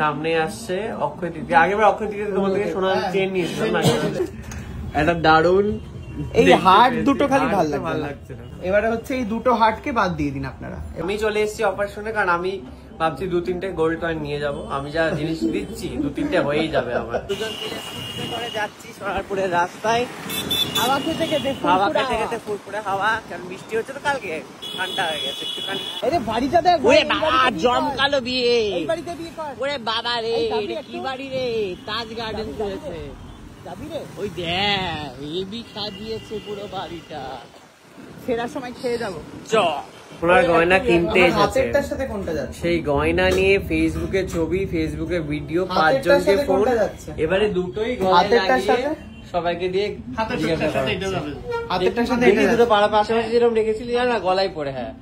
সামনে আসছে অক্ষয় তৃতীয়া। আগেবার অক্ষয় তৃতীয়া তোমার থেকে সোনার চেন নিয়েছিলাম না, একটা দারুন এই হাট দুটো খালি ভালো লাগছে না। এবারে হচ্ছে এই দুটো হাটকে বাদ দিয়ে দিন আপনারা। আমি চলে এসেছি অপারেশনে, কারণ আমি ভাবছি 2-3টে গোল্ড কয়েন নিয়ে যাব। আমি যা জিনিস দিচ্ছি 2-3টে হয়েই যাবে আমার। দুজন মিলে স্কুটিতে করে যাচ্ছি সোনারপুরের রাস্তায়, হাওয়া খেতে খেতে ফুরফুরে হাওয়া, কারণ বৃষ্টি হচ্ছে তো, কালকে ঠান্ডা হয়ে গেছে একটুখানি। আরে বাড়িটা দেখ, ওরে বাবা জমকালো বিয়ে, এই বাড়িতে বিয়ে কর। ওরে বাবা রে, এটা কি বাড়ি রে? তাজ গার্ডেন করেছে, যাবি রে? ওই দেখ এবি সাজিয়েছে পুরো বাড়িটা। ফেরার সময় খেয়ে যাবো। চ সোনার গয়না কিনতে এসেছে। হাতেরটার সাথে কোনটা যাচ্ছে? সেই গয়না নিয়ে ফেসবুকে ছবি, ফেসবুকে ভিডিও, 5 জনকে ফোন। এবারে দুটোই গয়না লাগিয়ে সবাইকে দিয়ে হাতেরটার সাথে দেখি দুটো পাড়া পাশাপাশি যেরকম রেখেছিলি জানা, গলায় পরে। হ্যাঁ,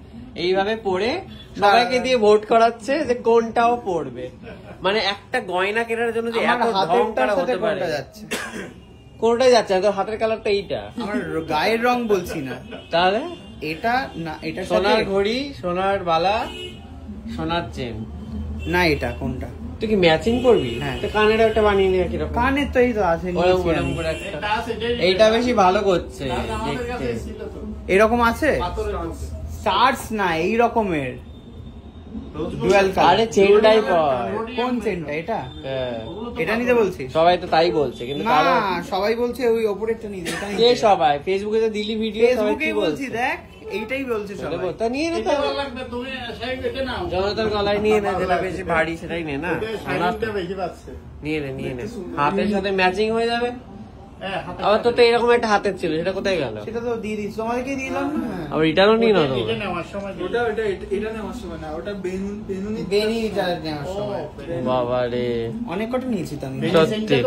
এইভাবে পরে সবাইকে দিয়ে ভোট করাচ্ছে যে কোনটাও পড়বে। মানে একটা গয়না কেনার জন্য যে এত ঢং করা হতে পারে। কোনটাই যাচ্ছে না, তোর হাতের কালারটা এইটা। আমার গায়ের রং বলছি না, তাহলে এটা না, এটা সোনার ঘড়ি, সোনার বালা, সোনার চেন না, এটা কোনটা? তুই কি ম্যাচিং করবি? হ্যাঁ, তো কানের একটা বানিয়ে নিয়ে কিরকম? কানের তো এই তো আছে, এইটা বেশি ভালো করছে দেখতে। এরকম আছে স্টার্স না, এই রকমের ডুয়াল কালার। আরে চেনটাই পর। কোন চেনটা? এটা হ্যাঁ, এটা নিতে বলছিস? সবাই তো তাই বলছে, কিন্তু না, সবাই বলছে ওই ওপরেরটা নিতে। এটা কে সবাই? ফেসবুকে তো দিলি ভিডিও, সবাই কি বলছে? দেখ এইটাই বলছে সবাই। তা নিয়ে নে, জনতার গলায় নিয়ে নে, যেটা বেশি ভারী সেটাই নে না। নিয়ে নে, হাতের সাথে ম্যাচিং হয়ে যাবে। আবার তো এরকম একটা হাতের ছিল, সেটা কোথায় গেল? সেটা তো দিয়ে দিস, তোমাদেরকে দিলাম না। আবার রিটার্নও নিয়ে নাও। বাবা রে, অনেক কটা নিয়েছি তো আমি। সত্যি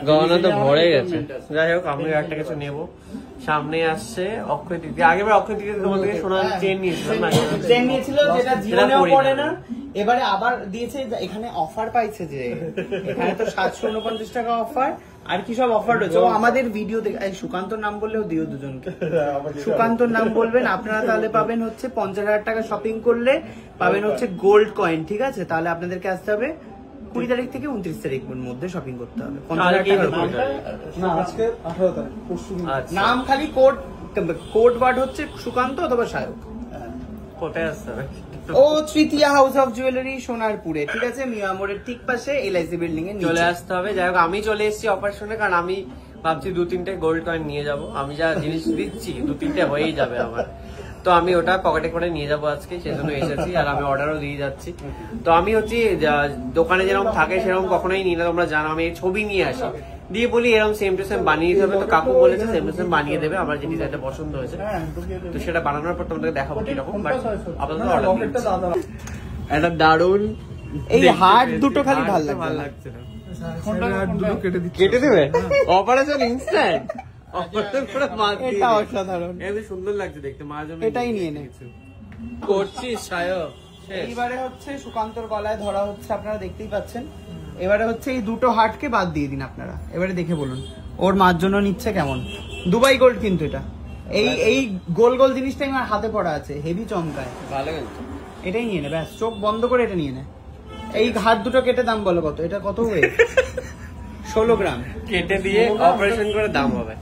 গহনা তো ভরে গেছে। যাই হোক, আমি একটা কিছু নেবো। সামনে আসছে অক্ষয় তৃতীয়া। আগেবার অক্ষয় তৃতীয়া তোমার থেকে সোনার চেন নিয়েছিলাম না, চেন নিয়েছিল যেটা জীবনেও পড়ে না। এবারে আবার দিয়েছে, এখানে অফার পাইছে যে এখানে তো 749 টাকা অফার, আর কি সব অফার রয়েছে। ও আমাদের ভিডিও দেখে, সুকান্তর নাম বললেও দিও দুজনকে। সুকান্তর নাম বলবেন আপনারা, তাহলে পাবেন হচ্ছে 50,000 টাকা শপিং করলে পাবেন হচ্ছে গোল্ড কয়েন। ঠিক আছে, তাহলে আপনাদেরকে আসতে হবে 20 তারিখ থেকে 29 তারিখের মধ্যে শপিং করতে হবে। 50,000 টাকা নাম খালি কোড ওয়ার্ড হচ্ছে সুকান্ত অথবা সায়ক। কোথায় আসতে হবে? ও তৃতীয়া হাউস অফ জুয়েলারি সোনারপুরে, ঠিক আছে, মিয়া মোড়ের ঠিক পাশে এলআইসি বিল্ডিং এ চলে আসতে হবে। যাই হোক, আমি চলে এসেছি অপারেশনে, কারণ আমি ভাবছি 2-3টে গোল্ড কয়েন নিয়ে যাব। আমি যা জিনিস দিচ্ছি 2-3টে হয়েই যাবে আমার। তো আমি ওটা পকেটে করে নিয়ে যাবো আজকে, সেজন্য এসেছি। আর আমি অর্ডারও দিয়ে যাচ্ছি। তো আমি হচ্ছে দোকানে যেরকম থাকে সেরকম কখনোই নিই না, তোমরা জানো। আমি ছবি নিয়ে আসি, দিয়ে বলি এরকম সেম টু সেম বানিয়ে দিতে হবে। তো কাকু বলেছে সেম টু সেম বানিয়ে দেবে, আমার যে ডিজাইনটা পছন্দ হয়েছে। তো সেটা বানানোর পর তোমাদের দেখাবো কিরকম। বাট আপাতত একটা দারুন এই হাট দুটো খালি ভালো লাগছে না। কেটে দেবে অপারেশন ইনস্ট্যান্ট। এটা অসাধারণ, সুন্দর লাগছে দেখতে। মার জন্য এটাই নিয়ে নে। করছিস সায়ক? এইবারে হচ্ছে সুকান্তর গলায় ধরা হচ্ছে, আপনারা দেখতেই পাচ্ছেন। এবারে হচ্ছে এই দুটো হাটকে বাদ দিয়ে দিন আপনারা। এবারে দেখে বলুন ওর মার জন্য নিচ্ছে কেমন। দুবাই গোল্ড কিন্তু এটা, এই গোল গোল জিনিসটাই আমার হাতে পড়া আছে, হেভি চমকায়, ভালো। এটাই নিয়ে নে, ব্যাস চোখ বন্ধ করে এটা নিয়ে নে। এই হাত দুটো কেটে দাম বলো কত? এটা কত ওয়েট? 16 গ্রাম কেটে দিয়ে অপারেশন করে দাম হবে।